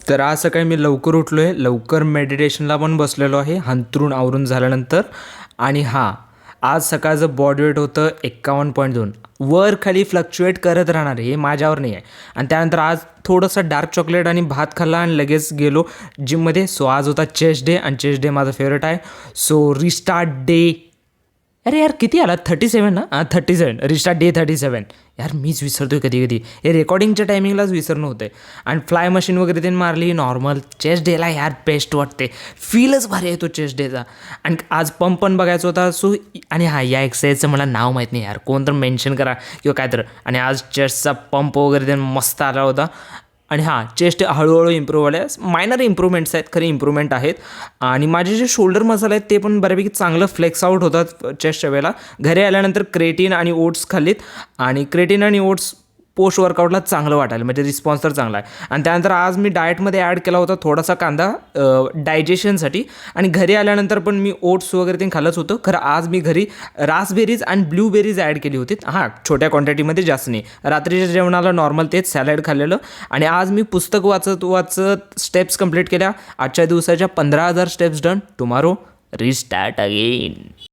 तर आज सकाळी मी लवकर उठलो आहे, लवकर मेडिटेशनला पण बसलेलो आहे अंथरूण आवरून झाल्यानंतर. आणि हां, आज सकाळचं बॉडी वेट होतं 51.2. वर खाली फ्लक्च्युएट करत राहणार आहे, हे माझ्यावर नाही आहे. आणि त्यानंतर आज थोडंसं डार्क चॉकलेट आणि भात खाल्ला आणि लगेच गेलो जिममध्ये. सो आज होता चेस्ट डे आणि चेस्ट डे माझा फेवरेट आहे. So restart day. अरे यार किती आला 37 ना? 37 रिस्टार्ट डे 37. यार मीच विसरतोय कधी कधी, हे रेकॉर्डिंगच्या टायमिंगलाच विसरणं होतं आहे. आणि फ्लाय मशीन वगैरे त्यांनी मारली नॉर्मल. चेस्ट डेला यार बेस्ट वाटते, फीलच भारी आहे तो चेस्ट डेचा. आणि आज पंप पण बघायचा होता. सो आणि हां, या एक्सरसाइजचं मला नाव माहीत नाही यार, कोण तर मेन्शन करा किंवा काय तर. आणि आज चेस्टचा पंप वगैरे त्यांनी मस्त आला होता. आणि हां, चेस्ट हळूहळू इम्प्रूव्ह आले, मायनर इम्प्रूव्हमेंट्स आहेत, खरी इम्प्रूव्हमेंट आहेत. आणि माझे जे शोल्डर मसल आहेत ते पण बऱ्यापैकी चांगलं फ्लेक्स आउट होतात चेस्टच्या वेळेला. घरी आल्यानंतर क्रेटीन आणि ओट्स खाल्लीत, आणि क्रेटीन आणि ओट्स पोस्ट वर्कआउटला चांगलं वाटायला, म्हणजे रिस्पॉन्स तर चांगला आहे. आणि त्यानंतर आज मी डाएटमध्ये ॲड केला होता थोडासा कांदा डायजेशनसाठी. आणि घरी आल्यानंतर पण मी ओट्स वगैरे ते खाल्लंच होतं. खरं आज मी घरी रासबेरीज आणि ब्लूबेरीज ॲड केली होती. हां, छोट्या क्वांटिटीमध्ये, जास्त नाही. रात्रीच्या जेवणाला नॉर्मल तेच सॅलड खाल्लेलं. आणि आज मी पुस्तक वाचत स्टेप्स कंप्लीट केल्या. आजच्या दिवसाच्या 15,000 steps done. Tomorrow restart again.